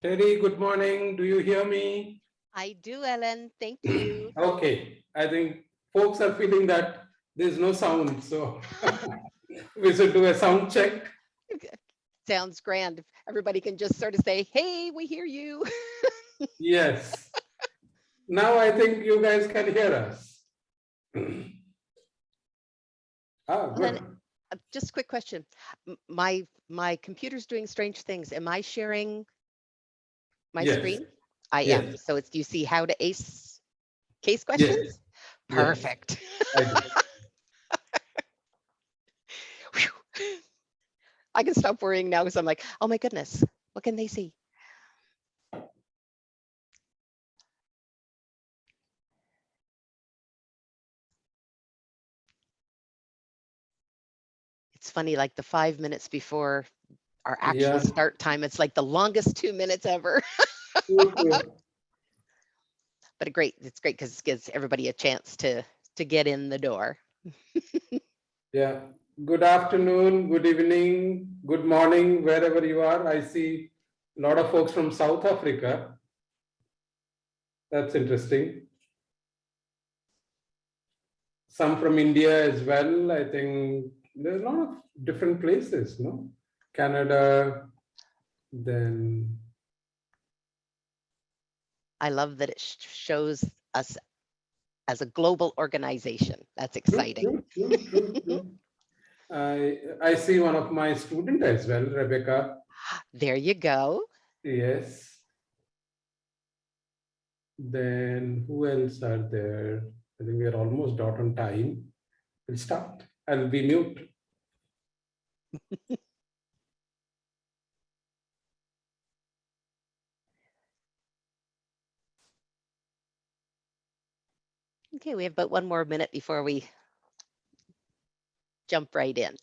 Terry, good morning. Do you hear me? I do, Ellen. Thank you. Okay. I think folks are feeling that there's no sound. So we should do a sound check. Sounds grand. If everybody can just sort of say, hey, we hear you. Yes. Now I think you guys can hear us. Ah, Ellen, good. just a quick question. My computer's doing strange things. Am I sharing my Yes. screen? I am. Yes. So it's, do you see how to ace case Yes. questions? Yes. Perfect. I do. Whew. I can stop worrying now because I'm like, oh my goodness, what can they see? It's funny, like the 5 minutes before our actual Yeah. start time, it's like the longest 2 minutes ever. True, true. But it's great because it gives everybody a chance to get in the door. Yeah. Good afternoon, good evening, good morning, wherever you are. I see a lot of folks from South Africa. That's interesting. Some from India as well. I think there's a lot of different places, no? Canada, then I love that it shows us as a global organization. That's true, exciting. true, true, true, true. I see one of my student as well, Rebecca. There you go. Yes. Then who else are there? I think we are almost out on time. We'll start. I'll be mute. Okay, we have about one more minute before we jump right in.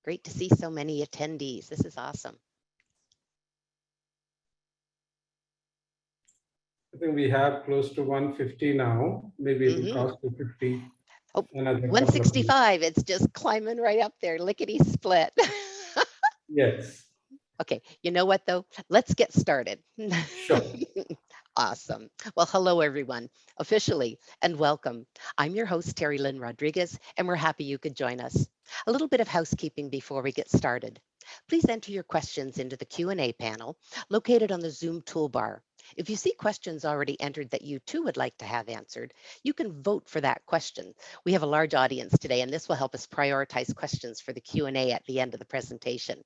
Great to see so many attendees. This is awesome. I think we have close to 150 now. Maybe it'll Mm-hmm. cross to 50. Oh, Another couple of minutes. 165. It's just climbing right up there, lickety split. Yes, Okay, you know what though? Let's get started. sure. Awesome. Well, hello everyone, officially, and welcome. I'm your host, Terry Lynn Rodriguez, and we're happy you could join us. A little bit of housekeeping before we get started. Please enter your questions into the Q&A panel located on the Zoom toolbar. If you see questions already entered that you too would like to have answered, you can vote for that question. We have a large audience today, and this will help us prioritize questions for the Q&A at the end of the presentation.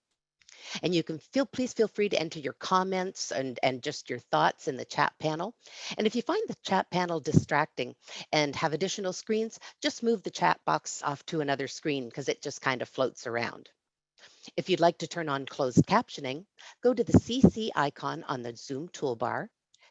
And you can please feel free to enter your comments and just your thoughts in the chat panel. And if you find the chat panel distracting and have additional screens, just move the chat box off to another screen because it just kind of floats around. If you'd like to turn on closed captioning, go to the CC icon on the Zoom toolbar,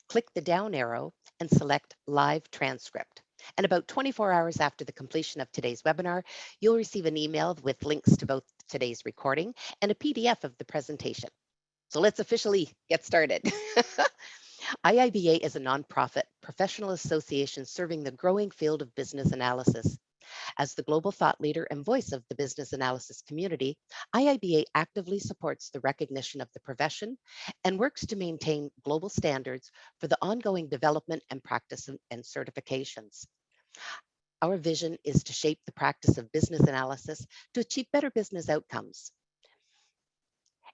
click the down arrow, and select Live Transcript. And about 24 hours after the completion of today's webinar, you'll receive an email with links to both today's recording and a PDF of the presentation. So let's officially get started. IIBA is a nonprofit professional association serving the growing field of business analysis. As the global thought leader and voice of the business analysis community, IIBA actively supports the recognition of the profession and works to maintain global standards for the ongoing development and practice and certifications. Our vision is to shape the practice of business analysis to achieve better business outcomes.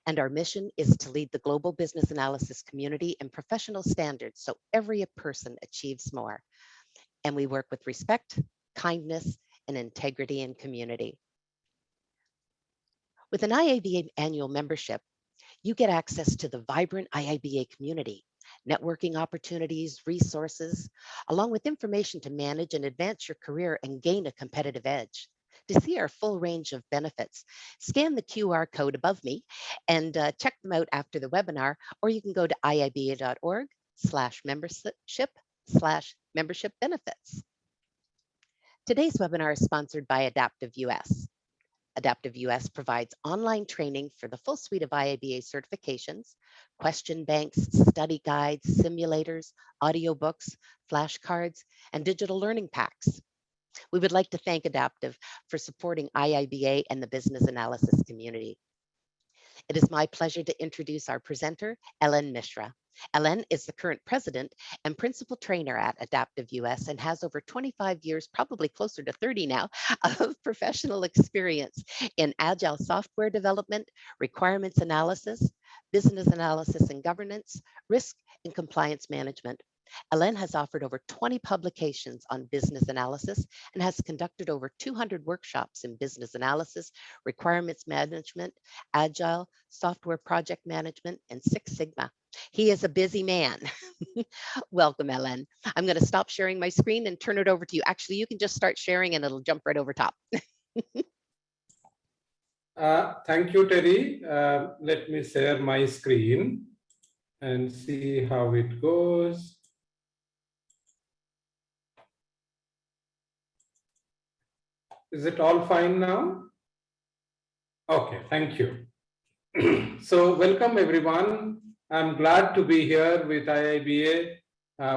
And our mission is to lead the global business analysis community in professional standards so every person achieves more. And we work with respect, kindness, and integrity in community. With an IIBA annual membership, you get access to the vibrant IIBA community, networking opportunities, resources, along with information to manage and advance your career and gain a competitive edge. To see our full range of benefits, scan the QR code above me and check them out after the webinar, or you can go to iiba.org/membership/membership benefits. Today's webinar is sponsored by Adaptive US. Adaptive US provides online training for the full suite of IIBA certifications, question banks, study guides, simulators, audiobooks, flashcards, and digital learning packs. We would like to thank Adaptive for supporting IIBA and the business analysis community. It is my pleasure to introduce our presenter, Ellen Mishra. Ellen is the current president and principal trainer at Adaptive US and has over 25 years, probably closer to 30 now, of professional experience in agile software development, requirements analysis, business analysis and governance, risk and compliance management. Ellen has offered over 20 publications on business analysis and has conducted over 200 workshops in business analysis, requirements management, agile, software project management, and Six Sigma. He is a busy man. Welcome, Ellen. I'm going to stop sharing my screen and turn it over to you. Actually, you can just start sharing and it'll jump right over top. Thank you, Terry. Let me share my screen and see how it goes. Is it all fine now? Okay, thank you. So welcome everyone. I'm glad to be here with IIBA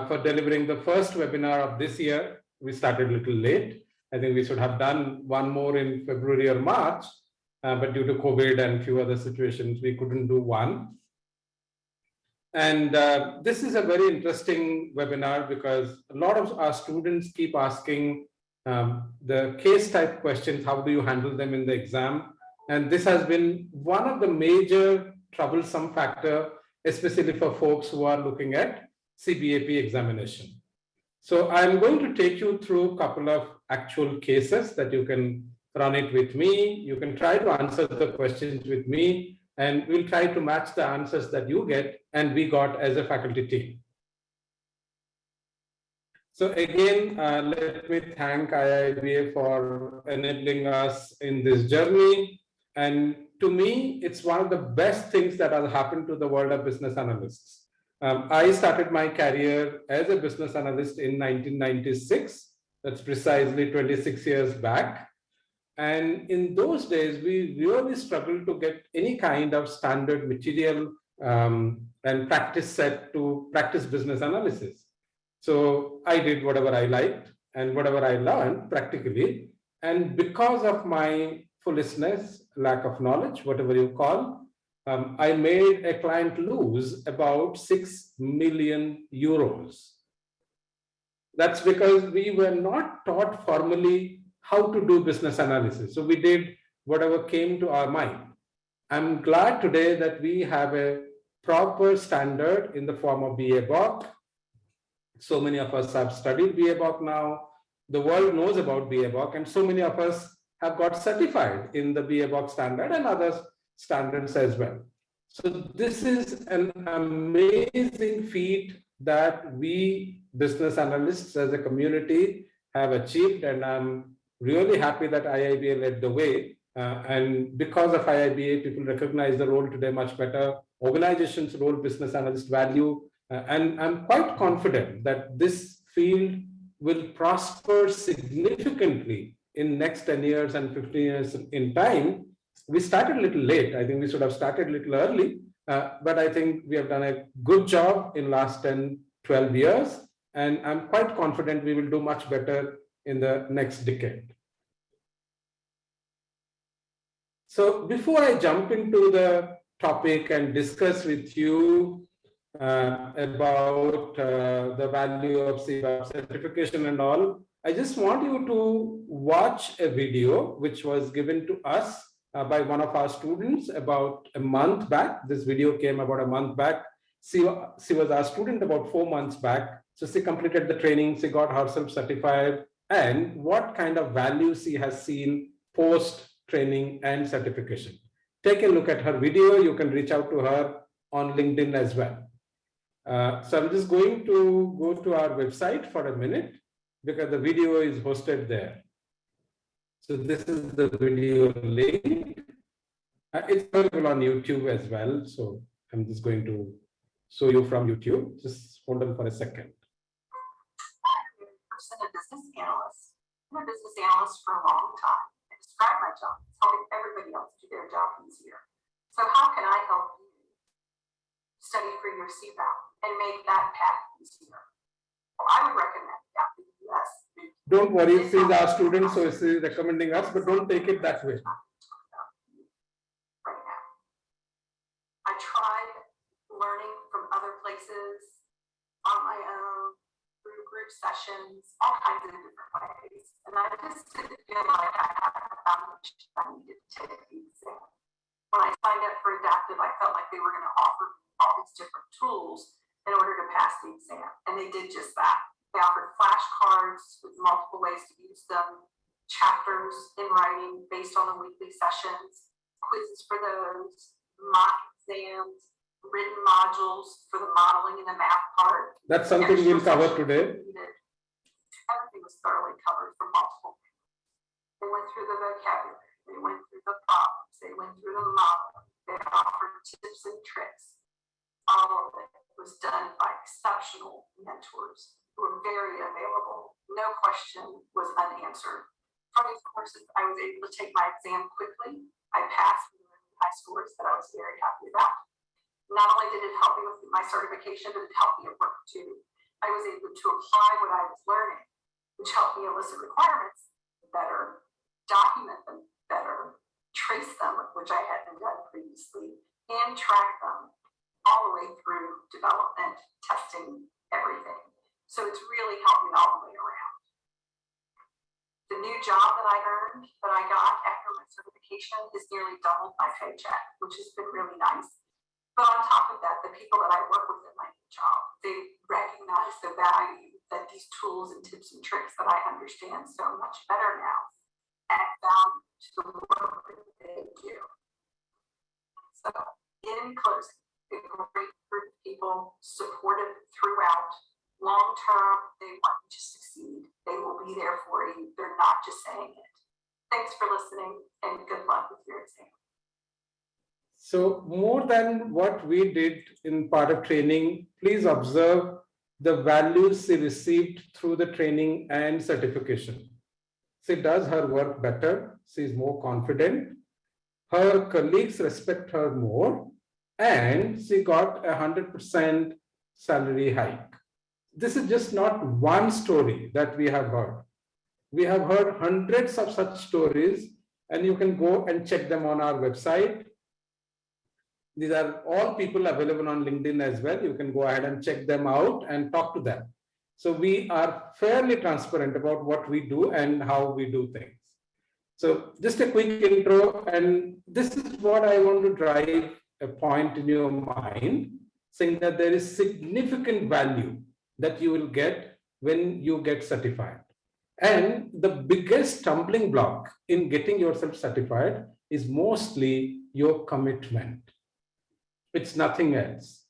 for delivering the first webinar of this year. We started a little late. I think we should have done one more in February or March, but due to COVID and a few other situations, we couldn't do one. And this is a very interesting webinar because a lot of our students keep asking the case type questions, how do you handle them in the exam? And this has been one of the major troublesome factor, especially for folks who are looking at CBAP examination. So I'm going to take you through a couple of actual cases that you can run it with me. You can try to answer the questions with me, and we'll try to match the answers that you get and we got as a faculty team. So again, let me thank IIBA for enabling us in this journey. And to me, it's one of the best things that has happened to the world of business analysts. I started my career as a business analyst in 1996. That's precisely 26 years back. And in those days, we really struggled to get any kind of standard material and practice set to practice business analysis. So I did whatever I liked and whatever I learned practically. And because of my foolishness, lack of knowledge, whatever you call, I made a client lose about 6 million euros. That's because we were not taught formally how to do business analysis. So we did whatever came to our mind. I'm glad today that we have a proper standard in the form of BABOK. So many of us have studied BABOK now. The world knows about BABOK, and so many of us have got certified in the BABOK standard and other standards as well. So this is an amazing feat that we business analysts as a community have achieved, and I'm really happy that IIBA led the way. And because of IIBA, people recognize the role today much better. Organizations' role, business analyst value, and I'm quite confident that this field will prosper significantly in next 10 years and 15 years in time. We started a little late. I think we should have started a little early, but I think we have done a good job in last 10, 12 years. And I'm quite confident we will do much better in the next decade. So before I jump into the topic and discuss with you about the value of CBAP certification and all, I just want you to watch a video which was given to us by one of our students about a month back. This video came about a month back. She was our student about 4 months back. So she completed the training, she got herself certified, and what kind of value she has seen post training and certification. Take a look at her video. You can reach out to her on LinkedIn as well. So I'm just going to go to our website for a minute because the video is hosted there. So this is the video link. It's available on YouTube as well. So I'm just going to show you from YouTube. Just hold on for a second. I'm a business analyst. I'm a business analyst for a long time. I describe my job as helping everybody else do their job easier. So how can I help you study for your CBAP and make that path easier? Well, I would recommend that the US. Don't worry, she's our student, so she's recommending us, but don't take it that way. Right now. I tried learning from other places on my own, through group sessions, all kinds of different ways. And I just didn't feel like I had the foundation I needed to take the exam. When I signed up for Adaptive, I felt like they were going to offer all these different tools in order to pass the exam. And they did just that. They offered flashcards with multiple ways to use them, chapters in writing based on the weekly sessions, quizzes for those, mock exams, written modules for the modeling and the math part. That's something we'll cover today. Everything was thoroughly covered from multiple things. They went through the vocabulary, they went through the problems, they went through the modeling, they offered tips and tricks. All of it was done by exceptional mentors who were very available. No question was unanswered. From these courses, I was able to take my exam quickly. I passed with high scores that I was very happy about. Not only did it help me with my certification, but it helped me at work too. I was able to apply what I was learning, which helped me elicit requirements better, document them better, trace them, which I hadn't done previously, and track them all the way through development, testing, everything. So it's really helped me all the way around. The new job that I earned, that I got after my certification, has nearly doubled my paycheck, which has been really nice. But on top of that, the people that I work with in my new job, they recognize the value that these tools and tips and tricks that I understand so much better now add value to the work that they do. So in closing, a great group of people, supportive throughout, long term, they want you to succeed. They will be there for you. They're not just saying it. Thanks for listening and good luck with your exam. So more than what we did in part of training, please observe the values she received through the training and certification. She does her work better. She is more confident. Her colleagues respect her more, and she got 100% salary hike. This is just not one story that we have heard. We have heard hundreds of such stories, and you can go and check them on our website. These are all people available on LinkedIn as well. You can go ahead and check them out and talk to them. So we are fairly transparent about what we do and how we do things. So just a quick intro, and this is what I want to drive a point in your mind, saying that there is significant value that you will get when you get certified. And the biggest stumbling block in getting yourself certified is mostly your commitment. It's nothing else.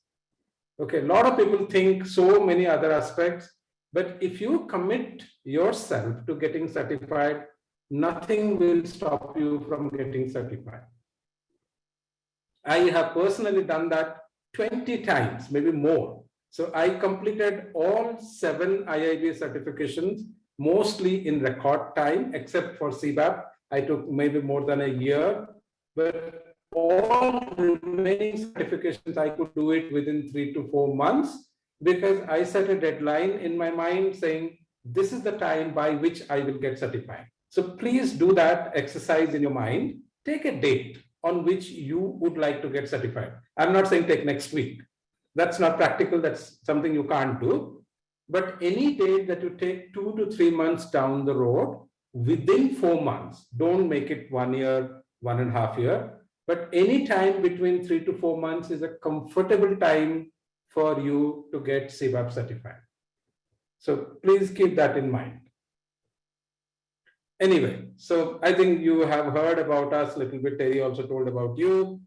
Okay, a lot of people think so many other aspects, but if you commit yourself to getting certified, nothing will stop you from getting certified. I have personally done that 20 times, maybe more. So I completed all 7 IIBA certifications, mostly in record time, except for CBAP. I took maybe more than a year, but all remaining certifications, I could do it within 3 to 4 months because I set a deadline in my mind saying, this is the time by which I will get certified. So please do that exercise in your mind. Take a date on which you would like to get certified. I'm not saying take next week. That's not practical. That's something you can't do. But any date that you take 2 to 3 months down the road, within 4 months, don't make it 1 year, 1.5 years. But any time between 3 to 4 months is a comfortable time for you to get CBAP certified. So please keep that in mind. Anyway, so I think you have heard about us a little bit. Terry also told about you.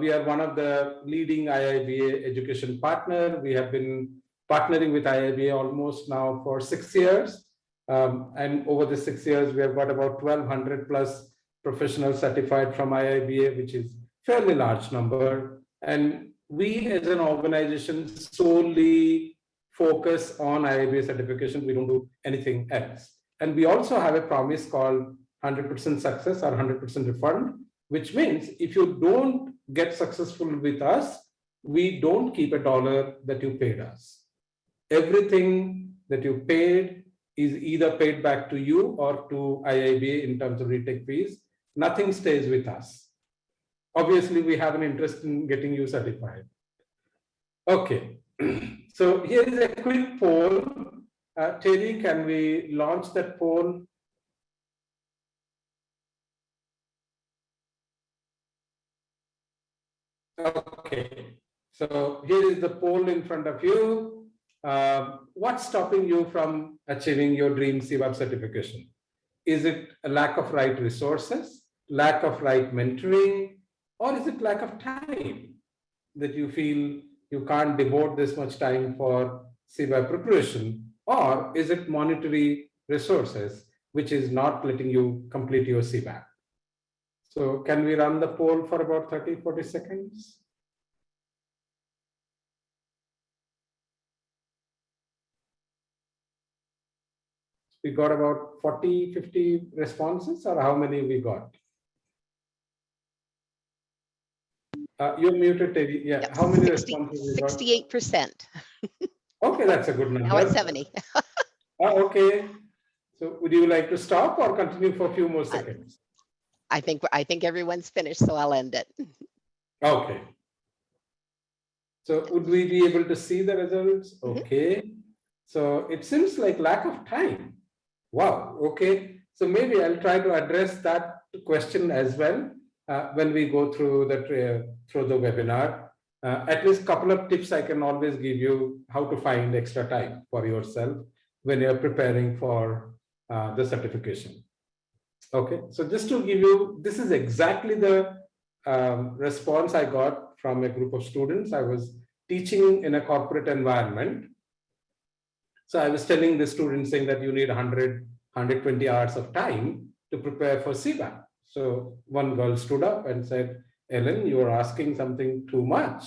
We are one of the leading IIBA education partner. We have been partnering with IIBA almost now for 6 years. And over the 6 years, we have got about 1,200 plus professionals certified from IIBA, which is fairly large number. And we as an organization solely focus on IIBA certification. We don't do anything else. And we also have a promise called 100% success or 100% refund, which means if you don't get successful with us, we don't keep a dollar that you paid us. Everything that you paid is either paid back to you or to IIBA in terms of retake fees. Nothing stays with us. Obviously, we have an interest in getting you certified. Okay, so here is a quick poll. Terry, can we launch that poll? Okay, so here is the poll in front of you. What's stopping you from achieving your dream CBAP certification? Is it a lack of right resources, lack of right mentoring, or is it lack of time that you feel you can't devote this much time for CBAP preparation? Or is it monetary resources, which is not letting you complete your CBAP? So can we run the poll for about 30, 40 seconds? We got about 40, 50 responses, or how many we got? You're muted, Terry. Yeah, Yep, how many responses we got? 68%. Okay, that's a good number. Now it's 70. Okay. So would you like to stop or continue for a few more seconds? I think everyone's finished, so I'll end it. Okay. So would we be able to see the results? Mhm. Okay. So it seems like lack of time. Wow. Okay. So maybe I'll try to address that question as well when we go through the webinar. At least a couple of tips I can always give you how to find extra time for yourself when you're preparing for the certification. Okay. So just to give you, this is exactly the response I got from a group of students. I was teaching in a corporate environment. So I was telling the students saying that you need 100, 120 hours of time to prepare for CBAP. So one girl stood up and said, Ellen, you are asking something too much.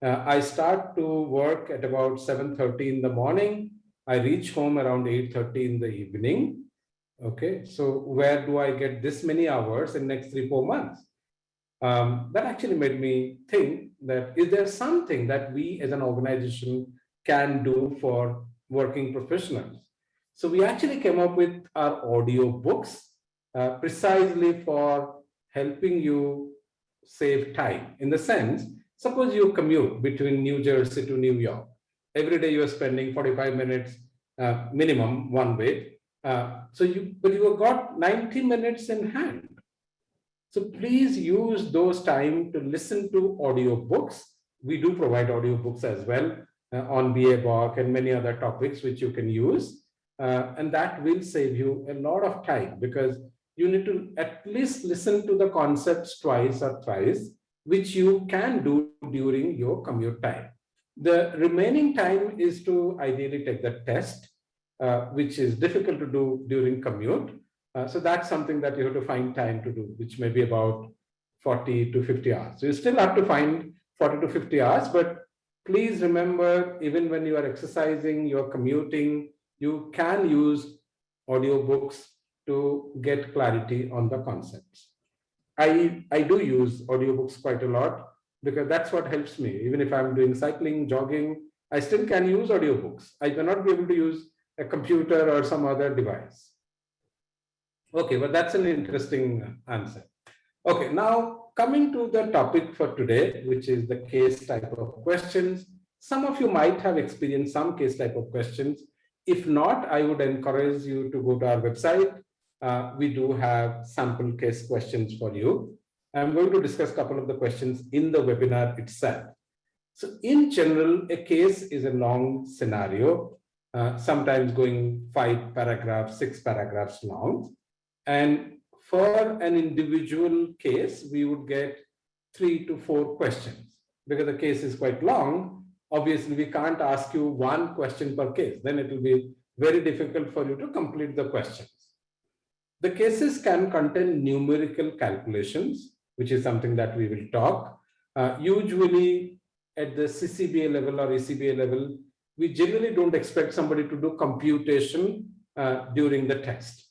I start to work at about 7:30 in the morning. I reach home around 8:30 in the evening. Okay, so where do I get this many hours in next 3-4 months? That actually made me think that is there something that we as an organization can do for working professionals? So we actually came up with our audio books precisely for helping you save time. In the sense, suppose you commute between New Jersey to New York. Every day you are spending 45 minutes minimum one way. But you have got 90 minutes in hand. So please use those time to listen to audio books. We do provide audio books as well on BABOK and many other topics which you can use. And that will save you a lot of time because you need to at least listen to the concepts twice or thrice, which you can do during your commute time. The remaining time is to ideally take the test, which is difficult to do during commute. So that's something that you have to find time to do, which may be about 40 to 50 hours. So you still have to find 40 to 50 hours, but please remember, even when you are exercising, you're commuting, you can use audiobooks to get clarity on the concepts. I do use audiobooks quite a lot because that's what helps me. Even if I'm doing cycling, jogging, I still can use audiobooks. I cannot be able to use a computer or some other device. Okay, but that's an interesting answer. Okay, now coming to the topic for today, which is the case type of questions. Some of you might have experienced some case type of questions. If not, I would encourage you to go to our website. We do have sample case questions for you. I'm going to discuss a couple of the questions in the webinar itself. So in general, a case is a long scenario, sometimes going 5 paragraphs, 6 paragraphs long. And for an individual case, we would get 3 to 4 questions. Because the case is quite long, obviously we can't ask you one question per case. Then it will be very difficult for you to complete the questions. The cases can contain numerical calculations, which is something that we will talk. Usually at the CCBA level or ECBA level, we generally don't expect somebody to do computation during the test.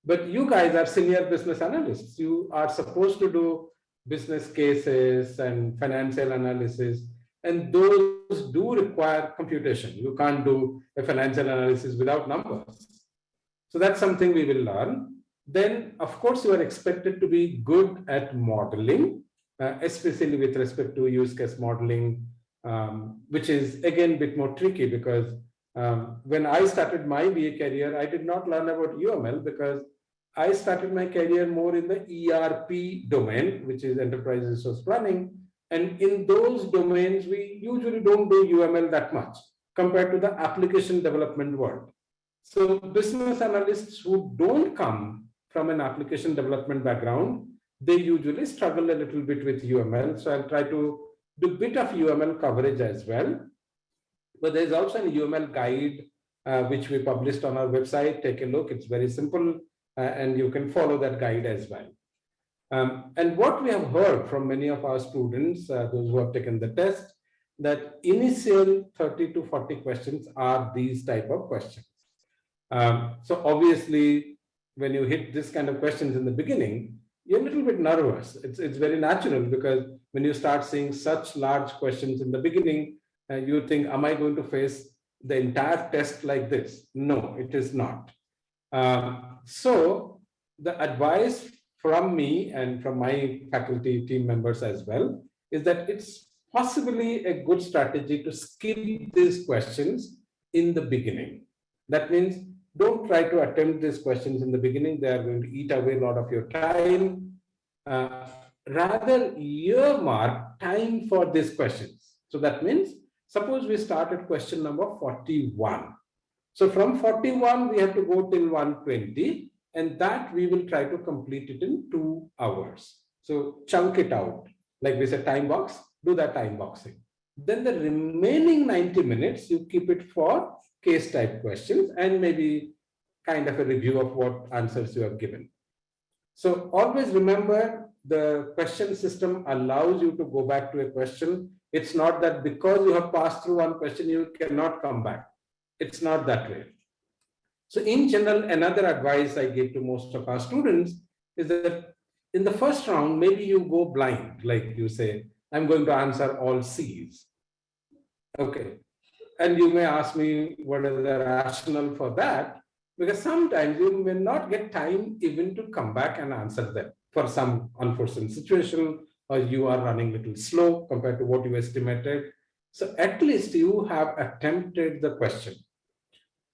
But you guys are senior business analysts. You are supposed to do business cases and financial analysis, and those do require computation. You can't do a financial analysis without numbers. So that's something we will learn. Then, of course, you are expected to be good at modeling, especially with respect to use case modeling, which is again a bit more tricky because when I started my BA career, I did not learn about UML because I started my career more in the ERP domain, which is enterprise resource planning. And in those domains, we usually don't do UML that much compared to the application development world. So business analysts who don't come from an application development background, they usually struggle a little bit with UML. So I'll try to do a bit of UML coverage as well. But there's also an UML guide, which we published on our website. Take a look. It's very simple, and you can follow that guide as well. And what we have heard from many of our students, those who have taken the test, that initial 30 to 40 questions are these type of questions. So obviously, when you hit this kind of questions in the beginning, you're a little bit nervous. It's very natural because when you start seeing such large questions in the beginning, you think, am I going to face the entire test like this? No, it is not. So the advice from me and from my faculty team members as well is that it's possibly a good strategy to skip these questions in the beginning. That means don't try to attempt these questions in the beginning. They are going to eat away a lot of your time. Rather, earmark time for these questions. So that means, suppose we start at question number 41. So from 41, we have to go till 120, and that we will try to complete it in 2 hours. So chunk it out. Like we said, time box, do that time boxing. Then the remaining 90 minutes, you keep it for case type questions and maybe kind of a review of what answers you have given. So always remember, the question system allows you to go back to a question. It's not that because you have passed through one question, you cannot come back. It's not that way. So in general, another advice I give to most of our students is that in the first round, maybe you go blind, like you say, I'm going to answer all C's. Okay. And you may ask me what is the rationale for that, because sometimes you may not get time even to come back and answer them for some unforeseen situation, or you are running a little slow compared to what you estimated. So at least you have attempted the question.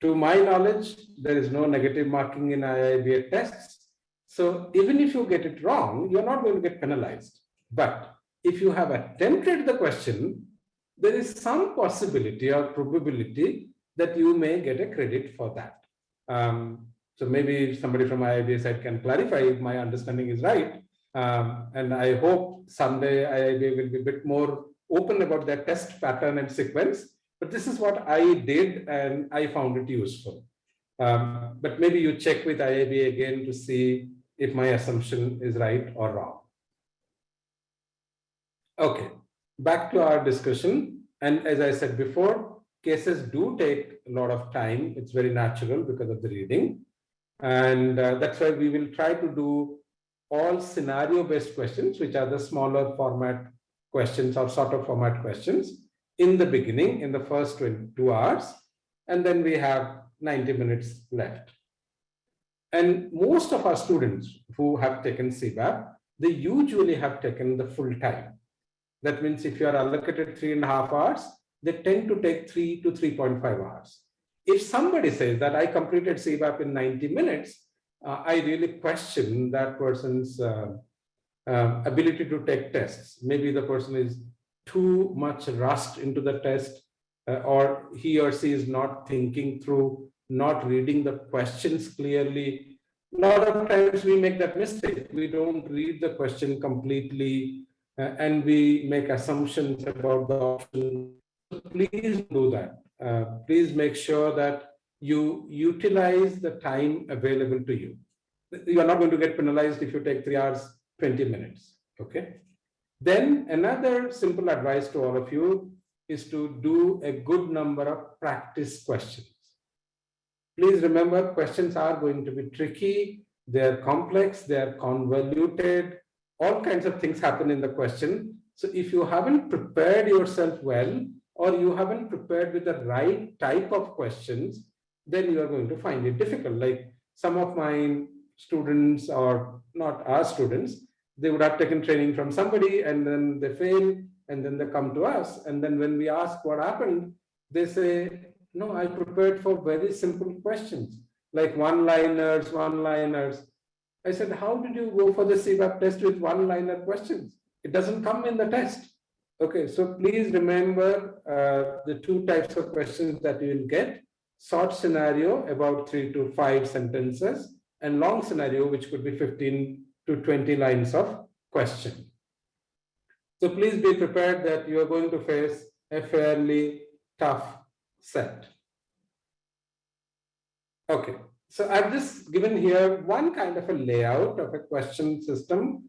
To my knowledge, there is no negative marking in IIBA tests. So even if you get it wrong, you're not going to get penalized. But if you have attempted the question, there is some possibility or probability that you may get a credit for that. So maybe somebody from IIBA side can clarify if my understanding is right. And I hope someday IIBA will be a bit more open about their test pattern and sequence. But this is what I did, and I found it useful. But maybe you check with IIBA again to see if my assumption is right or wrong. Okay, back to our discussion. And as I said before, cases do take a lot of time. It's very natural because of the reading. And that's why we will try to do all scenario-based questions, which are the smaller format questions or sort of format questions in the beginning, in the first 2 hours. And then we have 90 minutes left. And most of our students who have taken CBAP, they usually have taken the full time. That means if you are allocated 3.5 hours, they tend to take 3 to 3.5 hours. If somebody says that I completed CBAP in 90 minutes, I really question that person's ability to take tests. Maybe the person is too much rushed into the test, or he or she is not thinking through, not reading the questions clearly. A lot of times we make that mistake. We don't read the question completely, and we make assumptions about the option. Please do that. Please make sure that you utilize the time available to you. You are not going to get penalized if you take 3 hours, 20 minutes. Okay. Then another simple advice to all of you is to do a good number of practice questions. Please remember, questions are going to be tricky, they're complex, they're convoluted, all kinds of things happen in the question. So if you haven't prepared yourself well, or you haven't prepared with the right type of questions, then you are going to find it difficult. Like some of my students, or not our students, they would have taken training from somebody and then they fail and then they come to us. And then when we ask what happened, they say, no, I prepared for very simple questions, like one-liners. I said, how did you go for the CBAP test with one-liner questions? It doesn't come in the test. Okay, so please remember the two types of questions that you will get. Short scenario, about 3 to 5 sentences, and long scenario, which could be 15 to 20 lines of question. So please be prepared that you are going to face a fairly tough set. Okay, so I've just given here one kind of a layout of a question system.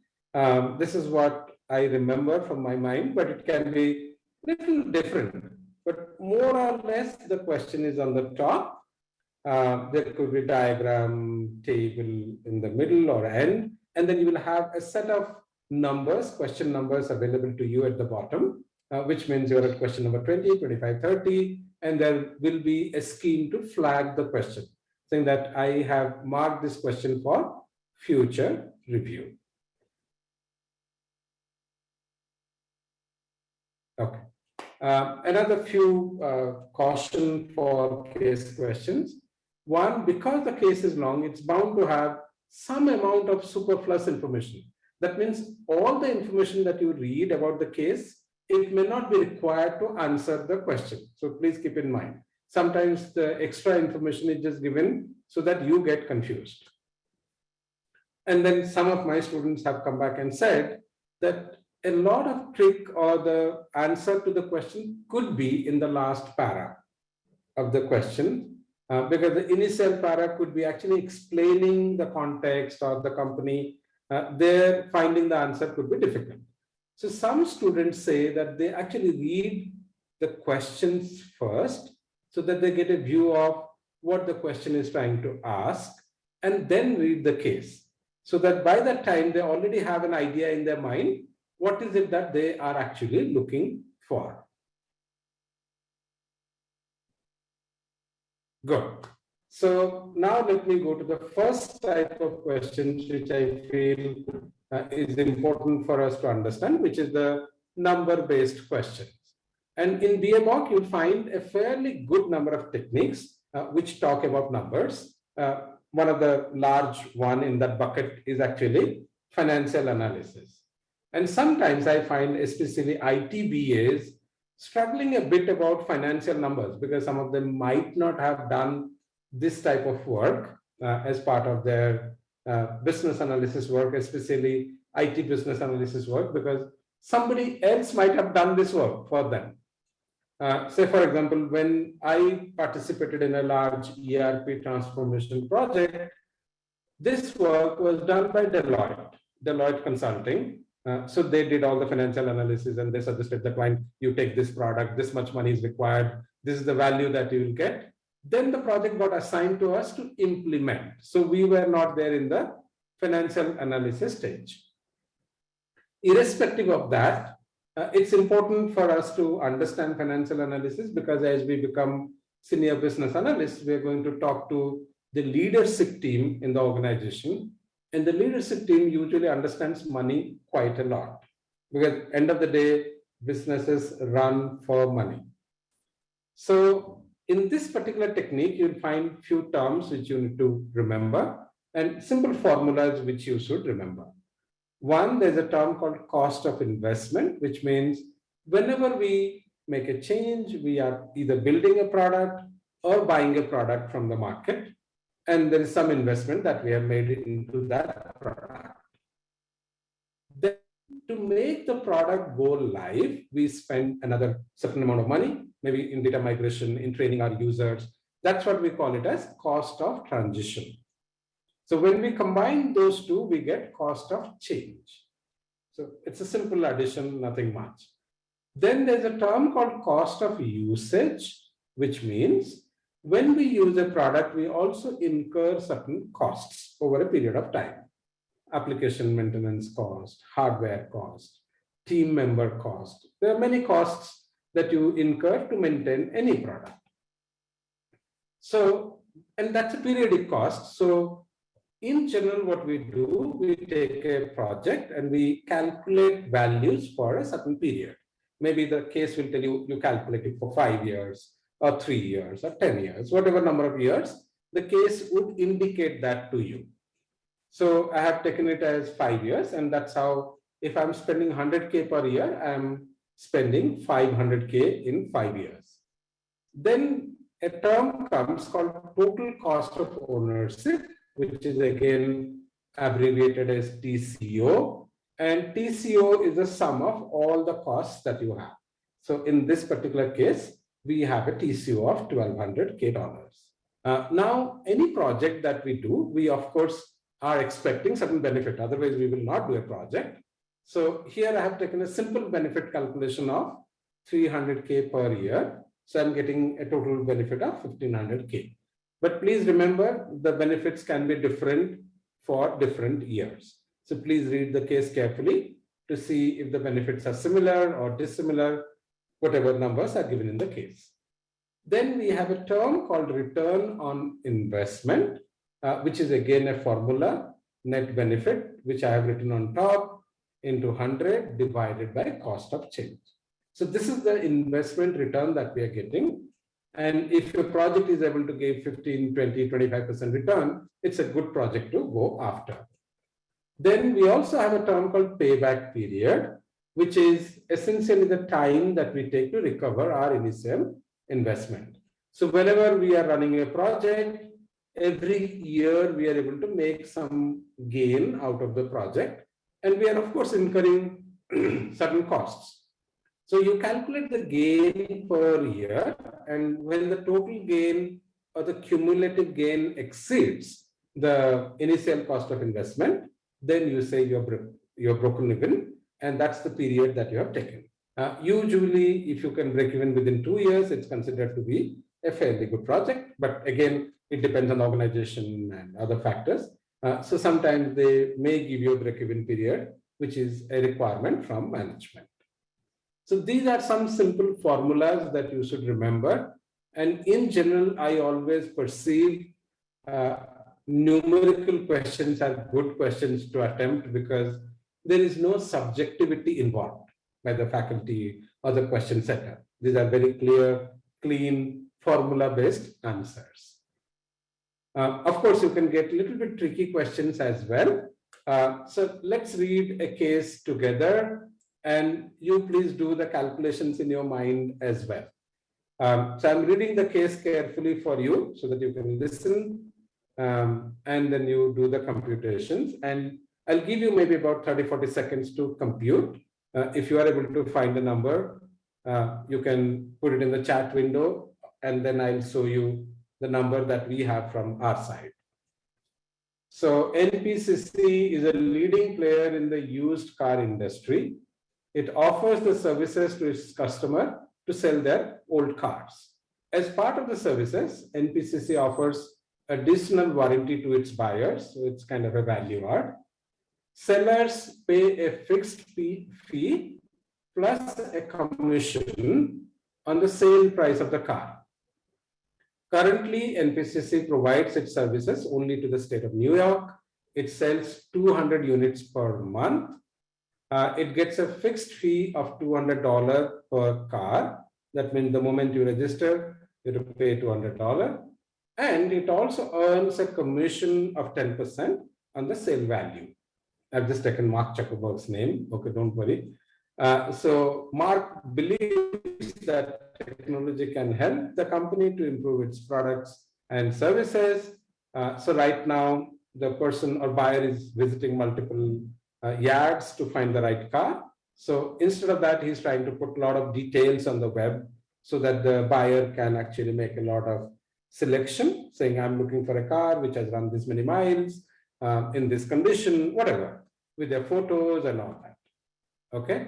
This is what I remember from my mind, but it can be a little different. But more or less, the question is on the top. There could be diagram, table in the middle or end, and then you will have a set of numbers, question numbers available to you at the bottom, which means you're at question number 20, 25, 30, and there will be a scheme to flag the question, saying that I have marked this question for future review. Okay. Another few caution for case questions. One, because the case is long, it's bound to have some amount of superfluous information. That means all the information that you read about the case, it may not be required to answer the question. So please keep in mind. Sometimes the extra information is just given so that you get confused. And then some of my students have come back and said that a lot of trick or the answer to the question could be in the last para of the question, because the initial para could be actually explaining the context or the company. There, finding the answer could be difficult. So some students say that they actually read the questions first so that they get a view of what the question is trying to ask, and then read the case, so that by that time they already have an idea in their mind what is it that they are actually looking for. Good. So now let me go to the first type of questions which I feel is important for us to understand, which is the number-based questions. And in BABOK, you'll find a fairly good number of techniques which talk about numbers. One of the large one in that bucket is actually financial analysis. And sometimes I find especially ITBAs struggling a bit about financial numbers, because some of them might not have done this type of work as part of their business analysis work, especially IT business analysis work, because somebody else might have done this work for them. Say, for example, when I participated in a large ERP transformation project, this work was done by Deloitte Consulting. So they did all the financial analysis and they suggested the client, you take this product, this much money is required, this is the value that you will get. Then the project got assigned to us to implement. So we were not there in the financial analysis stage. Irrespective of that, it's important for us to understand financial analysis, because as we become senior business analysts, we're going to talk to the leadership team in the organization. And the leadership team usually understands money quite a lot, because at the end of the day, businesses run for money. So in this particular technique, you'll find few terms which you need to remember and simple formulas which you should remember. One, there's a term called cost of investment, which means whenever we make a change, we are either building a product or buying a product from the market, and there is some investment that we have made into that product. Then to make the product go live, we spend another certain amount of money, maybe in data migration, in training our users. That's what we call it as cost of transition. So when we combine those two, we get cost of change. So it's a simple addition, nothing much. Then there's a term called cost of usage, which means when we use a product, we also incur certain costs over a period of time. Application maintenance cost, hardware cost, team member cost. There are many costs that you incur to maintain any product. So, and that's a periodic cost. So in general, what we do, we take a project and we calculate values for a certain period. Maybe the case will tell you, you calculate it for 5 years or 3 years or 10 years, whatever number of years, the case would indicate that to you. So I have taken it as 5 years, and that's how, if I'm spending 100K per year, I'm spending 500K in 5 years. Then a term comes called total cost of ownership, which is again abbreviated as TCO. And TCO is the sum of all the costs that you have. So in this particular case, we have a TCO of $1,200K. Now, any project that we do, we of course are expecting certain benefit. Otherwise, we will not do a project. So here I have taken a simple benefit calculation of 300K per year. So I'm getting a total benefit of 1,500K. But please remember, the benefits can be different for different years. So please read the case carefully to see if the benefits are similar or dissimilar, whatever numbers are given in the case. Then we have a term called return on investment, which is again a formula, net benefit, which I have written on top, into 100 divided by cost of change. So this is the investment return that we are getting. And if your project is able to give 15, 20, 25% return, it's a good project to go after. Then we also have a term called payback period, which is essentially the time that we take to recover our initial investment. So whenever we are running a project, every year we are able to make some gain out of the project. And we are, of course, incurring certain costs. So you calculate the gain per year, and when the total gain or the cumulative gain exceeds the initial cost of investment, then you say you're broken even, and that's the period that you have taken. Usually, if you can break even within 2 years, it's considered to be a fairly good project. But again, it depends on the organization and other factors. So sometimes they may give you a break-even period, which is a requirement from management. So these are some simple formulas that you should remember. And in general, I always perceive numerical questions are good questions to attempt because there is no subjectivity involved by the faculty or the question setter. These are very clear, clean, formula-based answers. Of course, you can get a little bit tricky questions as well. So let's read a case together, and you please do the calculations in your mind as well. So I'm reading the case carefully for you so that you can listen, and then you do the computations. And I'll give you maybe about 30-40 seconds to compute. If you are able to find a number, you can put it in the chat window, and then I'll show you the number that we have from our side. So NPCC is a leading player in the used car industry. It offers the services to its customer to sell their old cars. As part of the services, NPCC offers additional warranty to its buyers, so it's kind of a value add. Sellers pay a fixed fee plus a commission on the sale price of the car. Currently, NPCC provides its services only to the state of New York. It sells 200 units per month. It gets a fixed fee of $200 per car. That means the moment you register, you have to pay $200. And it also earns a commission of 10% on the sale value. I've just taken Mark Zuckerberg's name. Okay, don't worry. So Mark believes that technology can help the company to improve its products and services. So right now, the person or buyer is visiting multiple yards to find the right car. So instead of that, he's trying to put a lot of details on the web so that the buyer can actually make a lot of selection, saying I'm looking for a car which has run this many miles in this condition, whatever, with their photos and all that. Okay.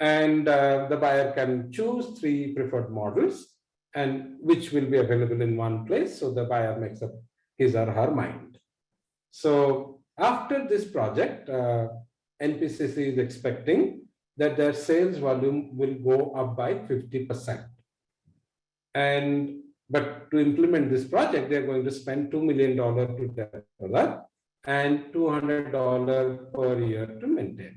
And the buyer can choose 3 preferred models and which will be available in one place. So the buyer makes up his or her mind. So after this project, NPCC is expecting that their sales volume will go up by 50%. But to implement this project, they're going to spend $2 million to develop and $200 per year to maintain.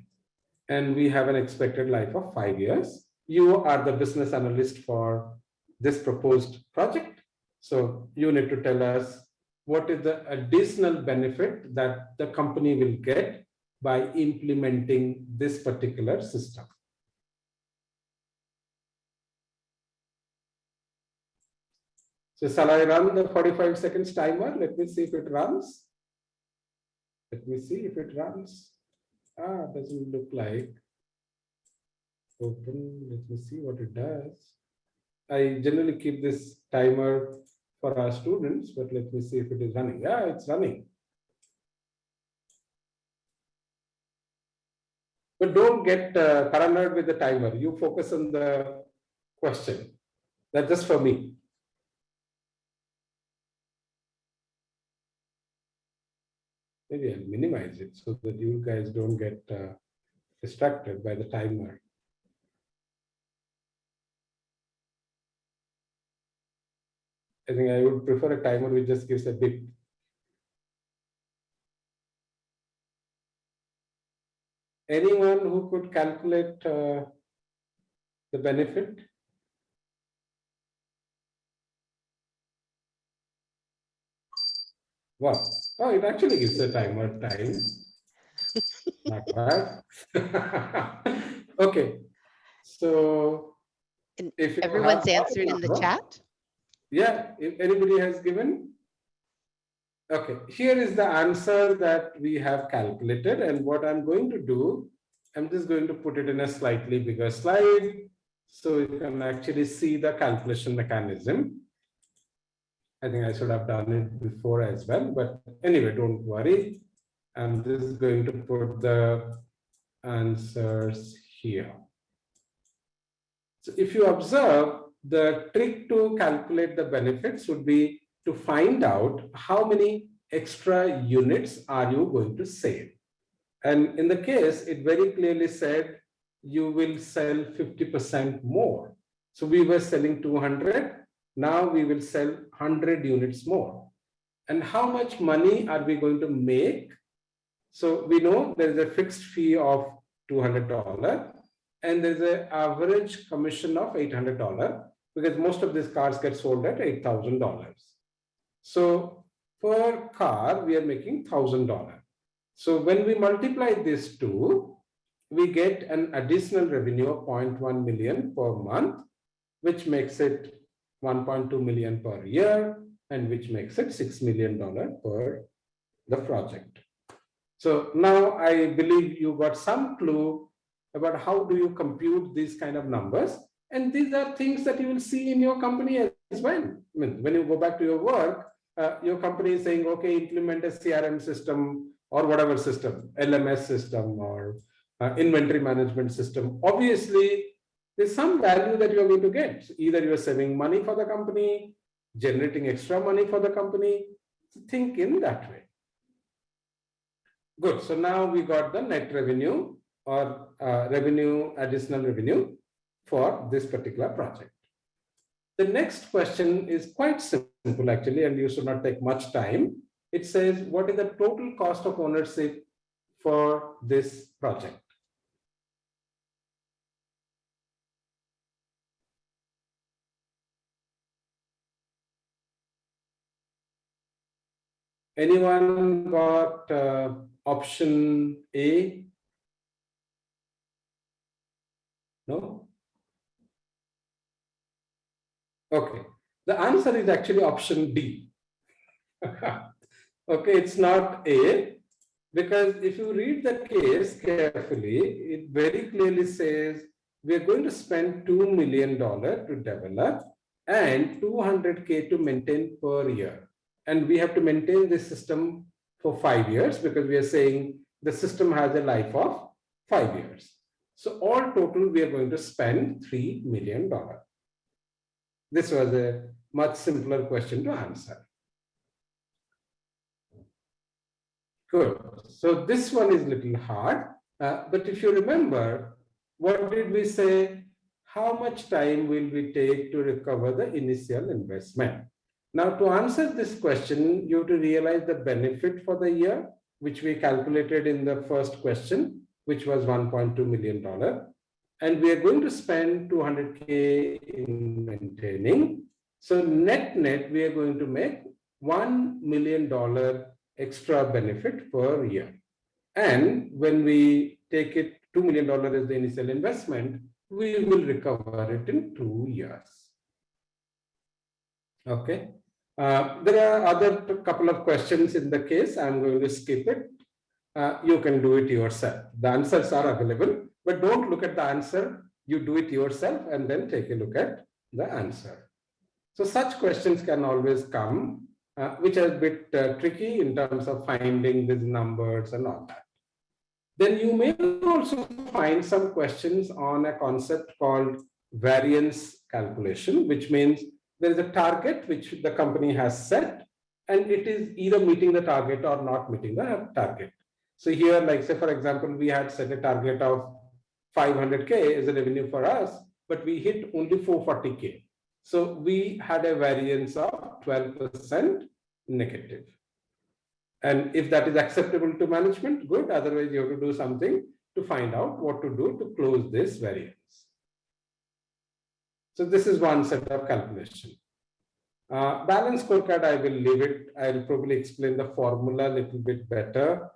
And we have an expected life of 5 years. You are the business analyst for this proposed project. So you need to tell us what is the additional benefit that the company will get by implementing this particular system. So shall I run the 45 seconds timer? Let me see if it runs. Let me see if it runs. Doesn't look like. Open, let me see what it does. I generally keep this timer for our students, but let me see if it is running. Yeah, it's running. But don't get paranoid with the timer. You focus on the question. That's just for me. Maybe I'll minimize it so that you guys don't get distracted by the timer. I think I would prefer a timer which just gives a beep. Anyone who could calculate the benefit? Wow. Oh, it actually gives a timer time. Not bad. Okay. So And if everyone's answered in the chat? Yeah, if anybody has given. Okay, here is the answer that we have calculated, and what I'm going to do, I'm just going to put it in a slightly bigger slide so you can actually see the calculation mechanism. I think I should have done it before as well, but anyway, don't worry. I'm just going to put the answers here. So if you observe, the trick to calculate the benefits would be to find out how many extra units are you going to save. And in the case, it very clearly said you will sell 50% more. So we were selling 200. Now we will sell 100 units more. And how much money are we going to make? So we know there is a fixed fee of $200 and there's an average commission of $800 because most of these cars get sold at $8,000. So per car, we are making $1,000. So when we multiply these two, we get an additional revenue of 0.1 million per month, which makes it 1.2 million per year, and which makes it $6 million per the project. So now I believe you got some clue about how do you compute these kind of numbers. And these are things that you will see in your company as well. I mean, when you go back to your work, your company is saying, okay, implement a CRM system or whatever system, LMS system or inventory management system. Obviously, there's some value that you're going to get. Either you're saving money for the company, generating extra money for the company. Think in that way. Good. So now we got the net revenue or additional revenue for this particular project. The next question is quite simple actually, and you should not take much time. It says, what is the total cost of ownership for this project? Anyone got option A? No? Okay. The answer is actually option D. Okay, it's not A, because if you read the case carefully, it very clearly says we're going to spend $2 million to develop and 200K to maintain per year. And we have to maintain this system for 5 years because we are saying the system has a life of 5 years. So all total, we are going to spend $3 million. This was a much simpler question to answer. Good. So this one is a little hard, but if you remember, what did we say? How much time will we take to recover the initial investment? Now, to answer this question, you have to realize the benefit for the year, which we calculated in the first question, which was $1.2 million. And we are going to spend 200K in maintaining. So net, we are going to make $1 million extra benefit per year. And when we take it, $2 million as the initial investment, we will recover it in 2 years. Okay. There are other couple of questions in the case. I'm going to skip it. You can do it yourself. The answers are available, but don't look at the answer. You do it yourself and then take a look at the answer. So such questions can always come, which are a bit tricky in terms of finding these numbers and all that. Then you may also find some questions on a concept called variance calculation, which means there is a target which the company has set, and it is either meeting the target or not meeting the target. So here, like say, for example, we had set a target of 500K as a revenue for us, but we hit only 440K. So we had a variance of 12% negative. And if that is acceptable to management, good. Otherwise, you have to do something to find out what to do to close this variance. So this is one set of calculation. Balance scorecard, I will leave it. I'll probably explain the formula a little bit better.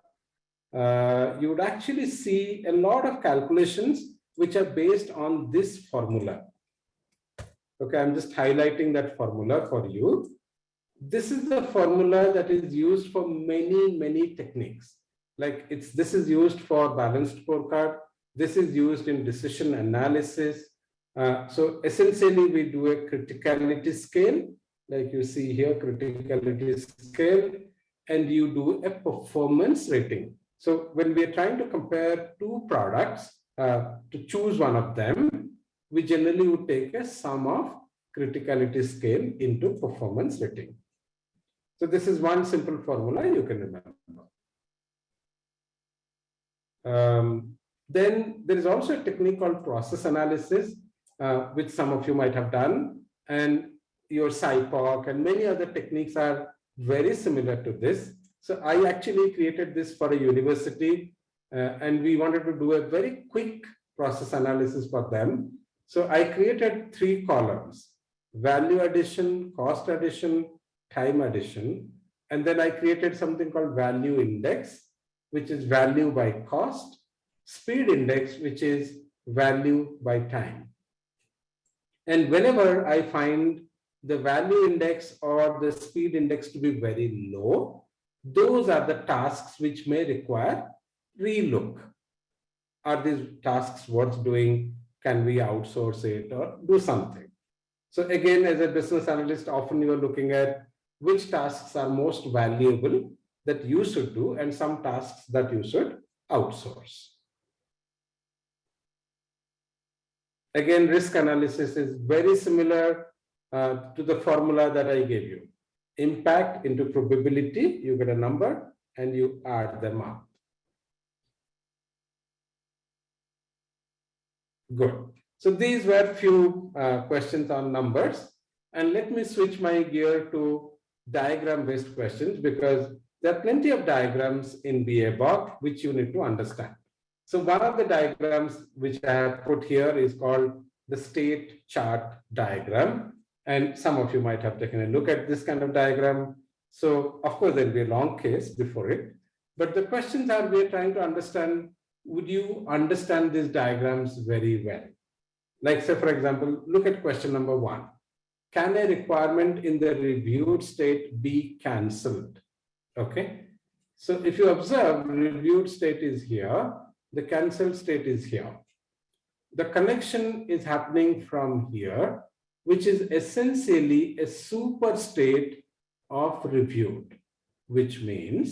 You would actually see a lot of calculations which are based on this formula. Okay, I'm just highlighting that formula for you. This is the formula that is used for many techniques. Like this is used for balanced scorecard. This is used in decision analysis. So essentially we do a criticality scale, like you see here, criticality scale, and you do a performance rating. So when we are trying to compare two products, to choose one of them, we generally would take a sum of criticality scale into performance rating. So this is one simple formula you can remember. Then there is also a technique called process analysis, which some of you might have done, and your CBAP and many other techniques are very similar to this. So I actually created this for a university, and we wanted to do a very quick process analysis for them. So I created 3 columns: value addition, cost addition, time addition. And then I created something called value index, which is value by cost, speed index, which is value by time. And whenever I find the value index or the speed index to be very low, those are the tasks which may require relook. Are these tasks worth doing? Can we outsource it or do something? So again, as a business analyst, often you are looking at which tasks are most valuable that you should do and some tasks that you should outsource. Again, risk analysis is very similar to the formula that I gave you. Impact into probability, you get a number and you add them up. Good. So these were few questions on numbers. And let me switch my gear to diagram-based questions, because there are plenty of diagrams in BABOK which you need to understand. So one of the diagrams which I have put here is called the state chart diagram. And some of you might have taken a look at this kind of diagram. So of course, there'll be a long case before it. But the questions are, we're trying to understand, would you understand these diagrams very well? Like say, for example, look at question number 1. Can a requirement in the reviewed state be cancelled? Okay. So if you observe, reviewed state is here, the cancelled state is here. The connection is happening from here, which is essentially a super state of reviewed, which means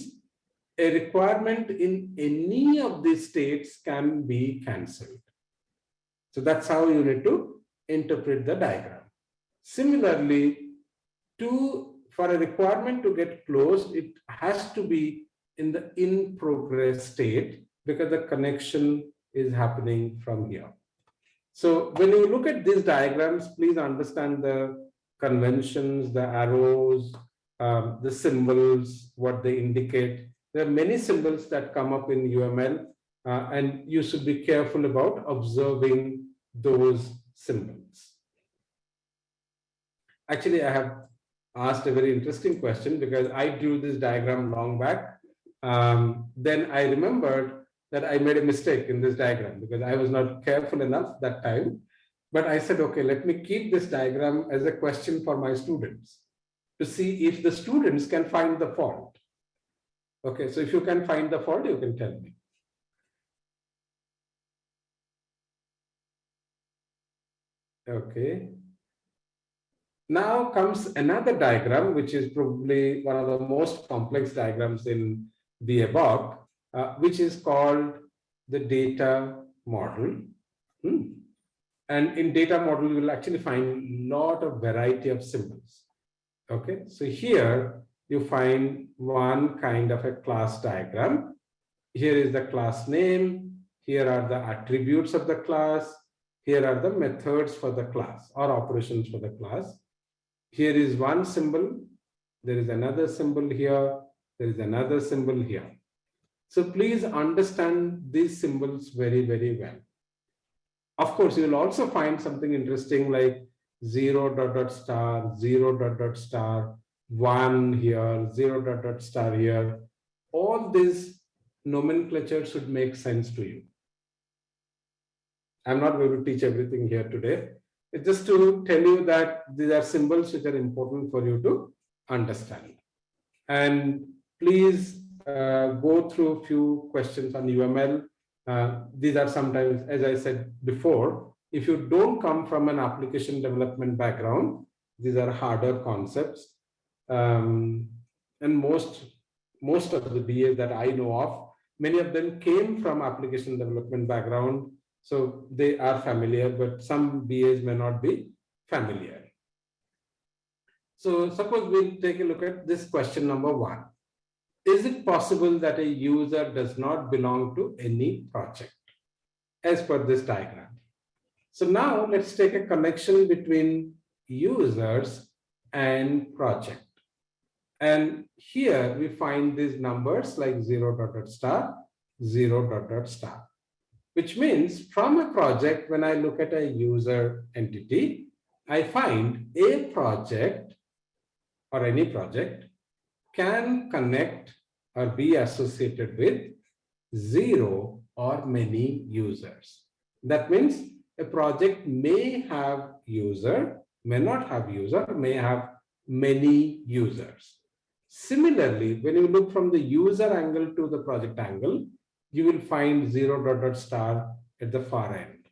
a requirement in any of these states can be cancelled. So that's how you need to interpret the diagram. Similarly, for a requirement to get closed, it has to be in the in progress state because the connection is happening from here. So when you look at these diagrams, please understand the conventions, the arrows, the symbols, what they indicate. There are many symbols that come up in UML, and you should be careful about observing those symbols. Actually, I have asked a very interesting question because I drew this diagram long back. Then I remembered that I made a mistake in this diagram because I was not careful enough that time. But I said, okay, let me keep this diagram as a question for my students to see if the students can find the fault. Okay, so if you can find the fault, you can tell me. Okay. Now comes another diagram, which is probably one of the most complex diagrams in BABOK, which is called the data model. And in data model, you will actually find a lot of variety of symbols. Okay, so here you find one kind of a class diagram. Here is the class name. Here are the attributes of the class. Here are the methods for the class or operations for the class. Here is one symbol. There is another symbol here. There is another symbol here. So please understand these symbols very, very well. Of course, you will also find something interesting like 0 dot dot star, 0 dot dot star, 1 here, 0 dot dot star here. All this nomenclature should make sense to you. I'm not going to teach everything here today. It's just to tell you that these are symbols which are important for you to understand. And please go through a few questions on UML. These are sometimes, as I said before, if you don't come from an application development background, these are harder concepts. And most of the BAs that I know of, many of them came from application development background. So they are familiar, but some BAs may not be familiar. So suppose we'll take a look at this question number 1. Is it possible that a user does not belong to any project as per this diagram? So now let's take a connection between users and project. And here we find these numbers like 0 dot dot star, 0 dot dot star, which means from a project, when I look at a user entity, I find a project or any project can connect or be associated with 0 or many users. That means a project may have user, may not have user, may have many users. Similarly, when you look from the user angle to the project angle, you will find 0 dot dot star at the far end,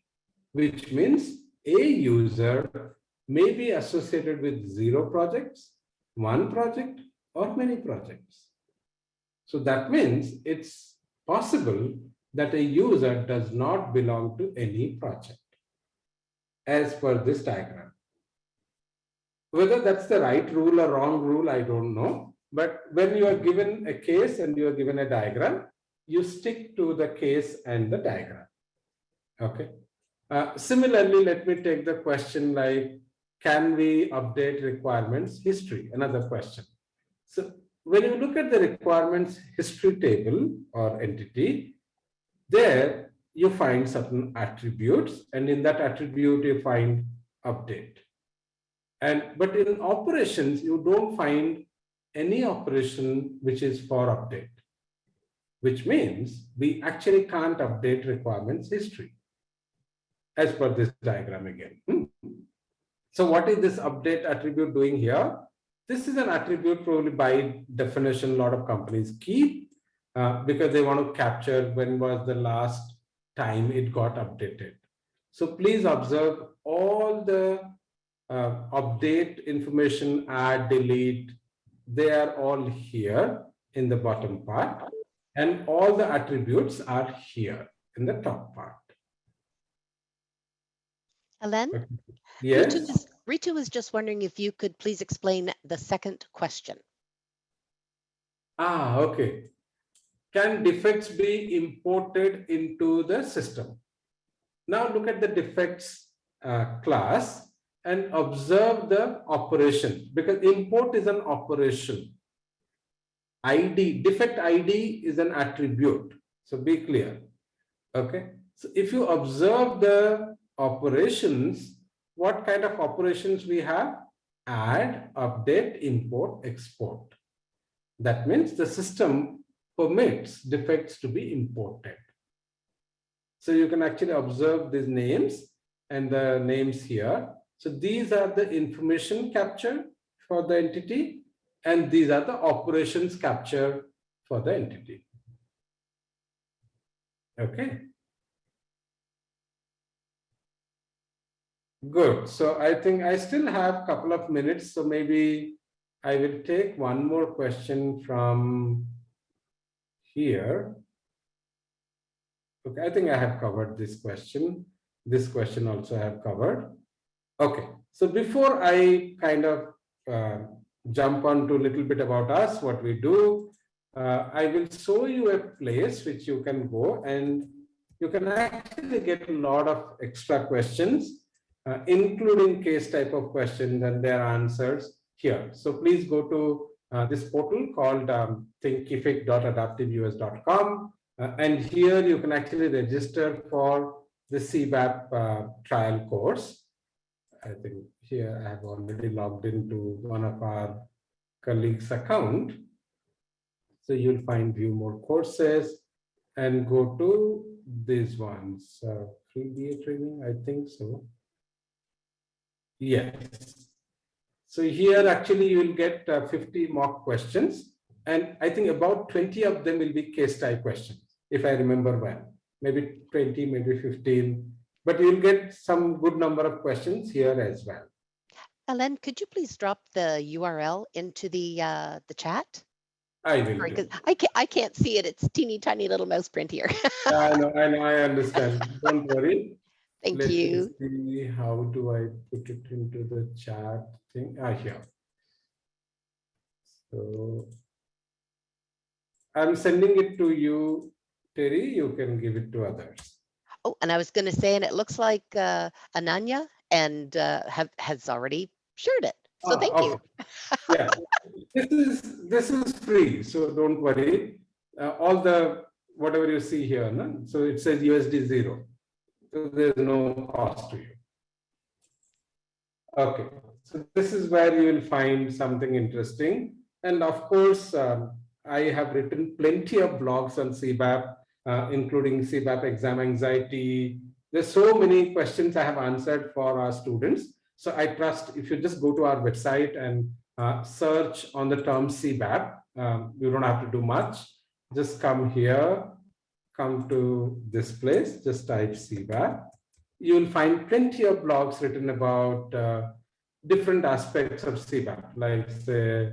which means a user may be associated with 0 projects, 1 project, or many projects. So that means it's possible that a user does not belong to any project as per this diagram. Whether that's the right rule or wrong rule, I don't know. But when you are given a case and you are given a diagram, you stick to the case and the diagram. Okay. Similarly, let me take the question like, can we update requirements history? Another question. So when you look at the requirements history table or entity, there you find certain attributes, and in that attribute you find update. But in operations, you don't find any operation which is for update, which means we actually can't update requirements history as per this diagram again. So what is this update attribute doing here? This is an attribute probably by definition a lot of companies keep because they want to capture when was the last time it got updated. So please observe all the update information, add, delete, they are all here in the bottom part, and all the attributes are here in the top part. Helen, Okay. Yes. Ritu was just wondering if you could please explain the second question. Okay. Can defects be imported into the system? Now look at the defects class and observe the operation, because import is an operation. ID, defect ID is an attribute. So be clear. Okay. So if you observe the operations, what kind of operations we have? Add, update, import, export. That means the system permits defects to be imported. So you can actually observe these names and the names here. So these are the information capture for the entity, and these are the operations capture for the entity. Okay. Good. So I think I still have a couple of minutes. So maybe I will take one more question from here. Okay, I think I have covered this question. This question also I have covered. Okay, so before I kind of jump on to a little bit about us, what we do, I will show you a place which you can go and you can actually get a lot of extra questions, including case type of questions and their answers here. So please go to this portal called thinkific.adaptiveus.com. And here you can actually register for the CBAP trial course. I think here I have already logged into one of our colleagues' account. So you'll find view more courses and go to these ones. Free BA training, I think so. Yes. So here actually you will get 50 mock questions. And I think about 20 of them will be case type questions, if I remember well. Maybe 20, maybe 15. But you'll get some good number of questions here as well. Helen, could you please drop the URL into the chat? I will. Sorry, I can't see it. It's teeny tiny little mouse print here. I know, I understand. Don't worry. Thank Let you. me see, how do I put it into the chat thing? Here. So I'm sending it to you, Terry. You can give it to others. Oh, and I was going to say, and it looks like Ananya and has already shared it. So thank you. Yeah, this is free, so don't worry. All the whatever you see here, no? So it says USD 0. So there's no cost to you. Okay, so this is where you will find something interesting. And of course, I have written plenty of blogs on CBAP, including CBAP exam anxiety. There's so many questions I have answered for our students. So I trust if you just go to our website and search on the term CBAP, you don't have to do much. Just come here, come to this place, just type CBAP. You'll find plenty of blogs written about different aspects of CBAP, like say,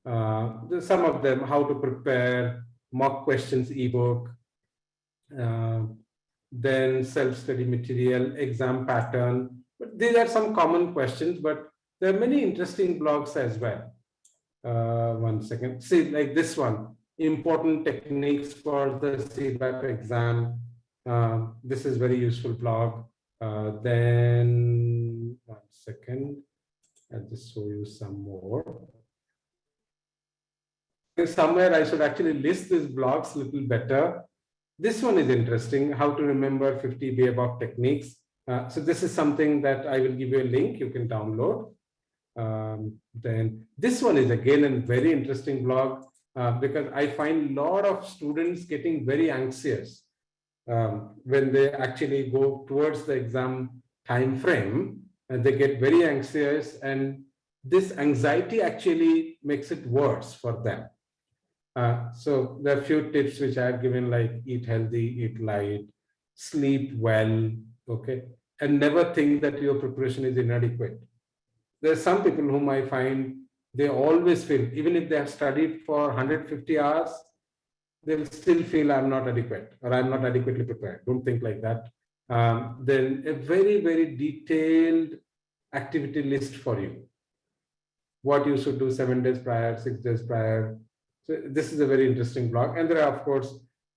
some of them, how to prepare mock questions ebook, then self-study material, exam pattern. But these are some common questions, but there are many interesting blogs as well. One second. See, like this one, important techniques for the CBAP exam. This is very useful blog. Then, one second. I'll just show you some more. Somewhere I should actually list these blogs a little better. This one is interesting, how to remember 50 BABOK techniques. So this is something that I will give you a link, you can download. Then this one is again a very interesting blog because I find a lot of students getting very anxious when they actually go towards the exam time frame, and they get very anxious, and this anxiety actually makes it worse for them. So there are a few tips which I have given, like eat healthy, eat light, sleep well, okay, and never think that your preparation is inadequate. There's some people whom I find they always feel, even if they have studied for 150 hours, they'll still feel I'm not adequate or I'm not adequately prepared. Don't think like that. Then a very, very detailed activity list for you. What you should do 7 days prior, 6 days prior. So this is a very interesting blog. And there are, of course,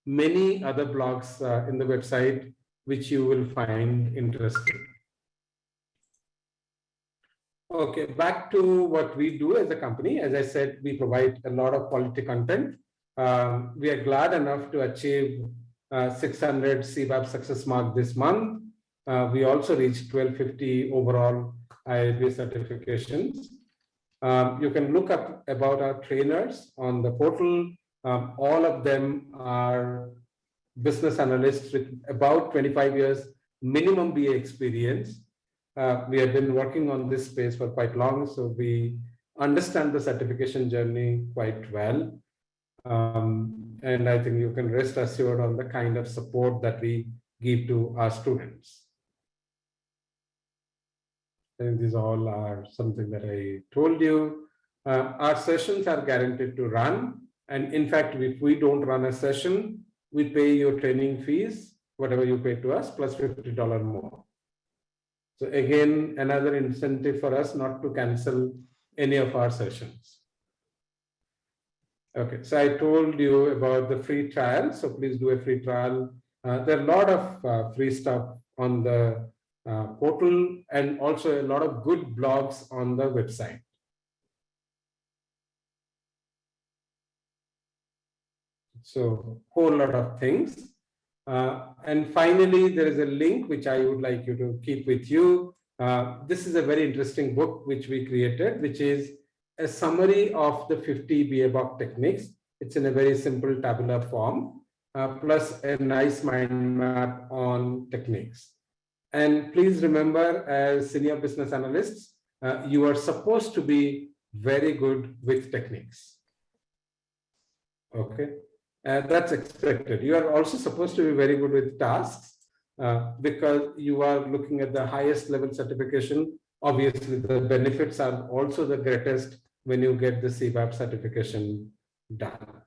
many other blogs in the website which you will find interesting. Okay, back to what we do as a company. As I said, we provide a lot of quality content. We are glad enough to achieve 600 CBAP success mark this month. We also reached 1250 overall IIBA certifications. You can look up about our trainers on the portal. All of them are business analysts with about 25 years minimum BA experience. We have been working on this space for quite long, so we understand the certification journey quite well. And I think you can rest assured on the kind of support that we give to our students. I think these all are something that I told you. Our sessions are guaranteed to run. And in fact, if we don't run a session, we pay your training fees, whatever you pay to us, plus $50 more. So again, another incentive for us not to cancel any of our sessions. Okay, so I told you about the free trial, so please do a free trial. There are a lot of free stuff on the portal and also a lot of good blogs on the website. So whole lot of things. And finally, there is a link which I would like you to keep with you. This is a very interesting book which we created, which is a summary of the 50 BABOK techniques. It's in a very simple tabular form, plus a nice mind map on techniques. And please remember, as senior business analysts, you are supposed to be very good with techniques. Okay. That's expected. You are also supposed to be very good with tasks because you are looking at the highest level certification. Obviously, the benefits are also the greatest when you get the CBAP certification done.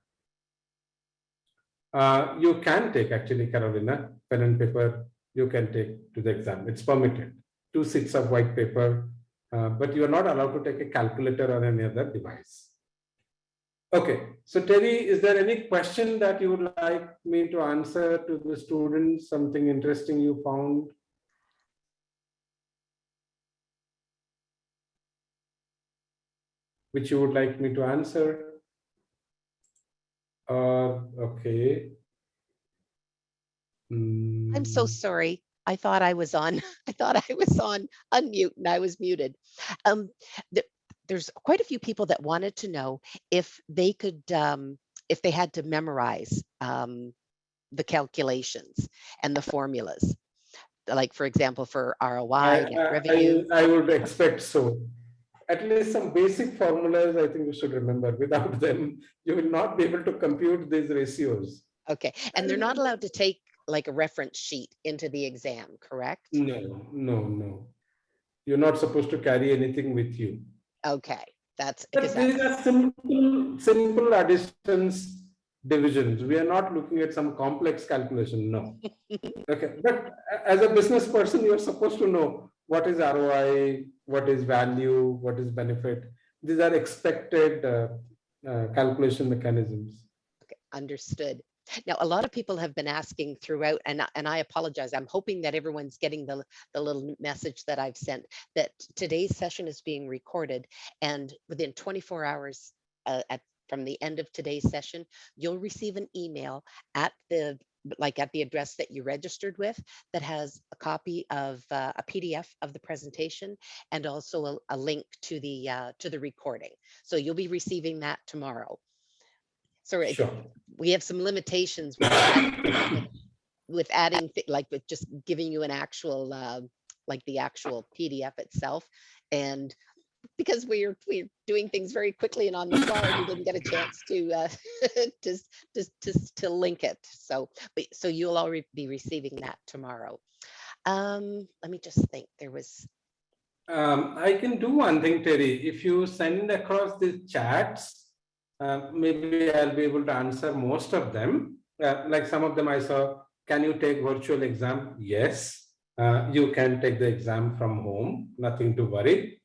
You can take, actually, Carolina, pen and paper, you can take to the exam. It's permitted. 2 sheets of white paper, but you are not allowed to take a calculator or any other device. Okay, so Terry, is there any question that you would like me to answer to the students? Something interesting you found? Which you would like me to answer? Okay. I'm so sorry. I thought I was on. I thought I was on unmute and I was muted. There's quite a few people that wanted to know if they could, if they had to memorize the calculations and the formulas, like for example, for ROI, net revenue. I would expect so. At least some basic formulas, I think you should remember. Without them, you will not be able to compute these ratios. Okay, and they're not allowed to take like a reference sheet into the exam, correct? No. You're not supposed to carry anything with you. Okay, that's But because these are simple additions, divisions. We are not looking at some complex calculation, no. Okay, but as a business person, you're supposed to know what is ROI, what is value, what is benefit. These are expected calculation mechanisms. Okay, understood. Now, a lot of people have been asking throughout, and I apologize. I'm hoping that everyone's getting the little message that I've sent, that today's session is being recorded, and within 24 hours from the end of today's session, you'll receive an email at the address that you registered with that has a copy of a PDF of the presentation and also a link to the recording. So you'll be receiving that tomorrow. So Sure. we have some limitations with adding, like with just giving you an actual, like the actual PDF itself. And because we're doing things very quickly and on the fly, we didn't get a chance to link it. So you'll already be receiving that tomorrow. Let me just think. There was I can do one thing, Terry. If you send across these chats, maybe I'll be able to answer most of them. Like some of them I saw, can you take virtual exam? Yes, you can take the exam from home, nothing to worry.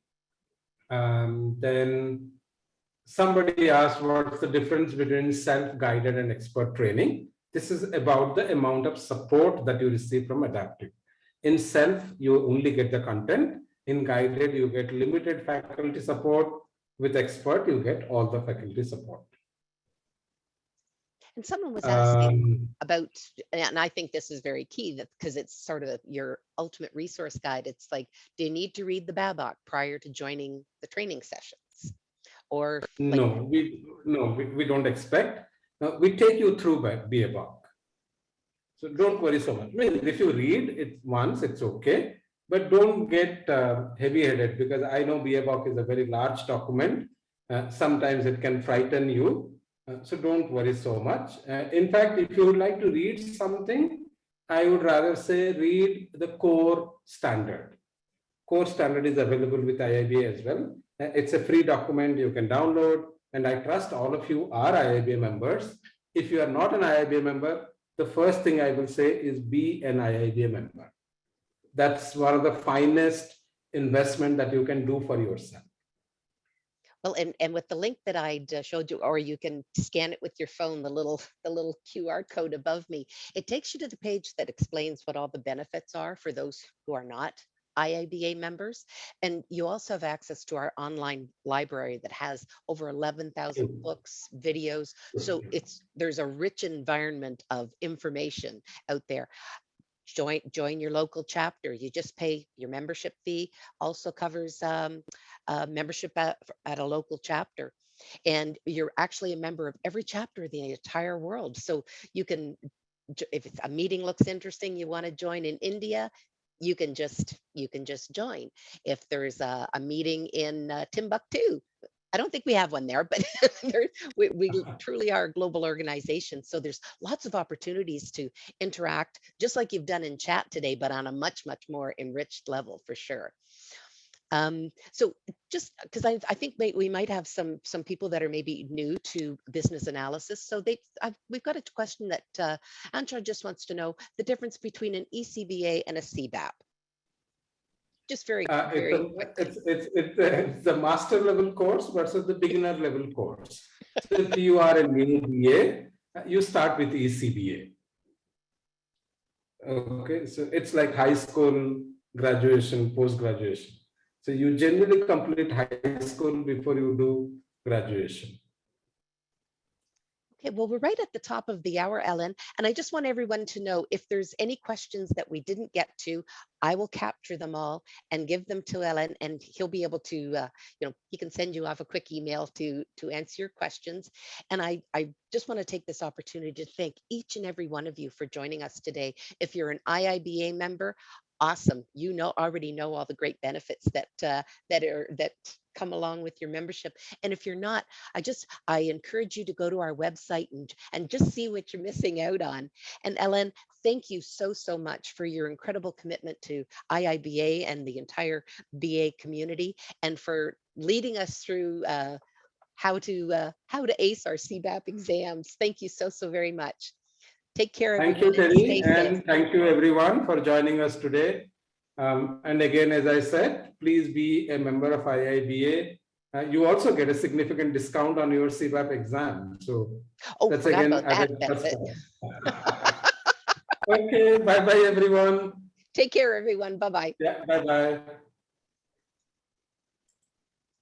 Then somebody asked what's the difference between self-guided and expert training. This is about the amount of support that you receive from adaptive. In self, you only get the content. In guided, you get limited faculty support. With expert, you get all the faculty support. And someone was asking Um, about, and I think this is very key, that because it's sort of your ultimate resource guide. It's like, do you need to read the BABOK prior to joining the training sessions? Or like, we don't expect. We take you through by BABOK. So don't worry so much. I mean, if you read it once, it's okay, but don't get heavy-headed, because I know BABOK is a very large document. Sometimes it can frighten you. So don't worry so much. In fact, if you would like to read something, I would rather say read the core standard. Core standard is available with IIBA as well. It's a free document you can download, and I trust all of you are IIBA members. If you are not an IIBA member, the first thing I will say is be an IIBA member. That's one of the finest investment that you can do for yourself. well, and with the link that I showed you, or you can scan it with your phone, the little QR code above me, it takes you to the page that explains what all the benefits are for those who are not IIBA members. And you also have access to our online library that has over 11,000 books, videos. So there's a rich environment of information out there. Join your local chapter. You just pay your membership fee. Also covers membership at a local chapter, and you're actually a member of every chapter in the entire world. So you can, if it's a meeting looks interesting, you want to join in India, you can just join. If there's a meeting in Timbuktu, I don't think we have one there, but we truly are a global organization. So there's lots of opportunities to interact, just like you've done in chat today, but on a much more enriched level for sure. So just because I think we might have some people that are maybe new to business analysis. So we've got a question that Anshar just wants to know the difference between an ECBA and a CBAP. Just very quickly. It's the master level course versus the beginner level course. So if you are a new BA, you start with ECBA. Okay, so it's like high school, graduation, post-graduation. So you generally complete high school before you do graduation. Okay, well, we're right at the top of the hour, Ellen, and I just want everyone to know if there's any questions that we didn't get to, I will capture them all and give them to Ellen, and he'll be able to, he can send you off a quick email to answer your questions. And I just want to take this opportunity to thank each and every one of you for joining us today. If you're an IIBA member, awesome. You already know all the great benefits that come along with your membership. And if you're not, I encourage you to go to our website and just see what you're missing out on. And Ellen, thank you so much for your incredible commitment to IIBA and the entire BA community, and for leading us through how to ace our CBAP exams. Thank you so very much. Take care, everyone. Thank you, Terry, and safe. Thank you everyone for joining us today. And again, as I said, please be a member of IIBA. You also get a significant discount on your CBAP exam. So that's again added plus. Okay, bye-bye everyone. Take care everyone, bye-bye. Yeah, bye-bye.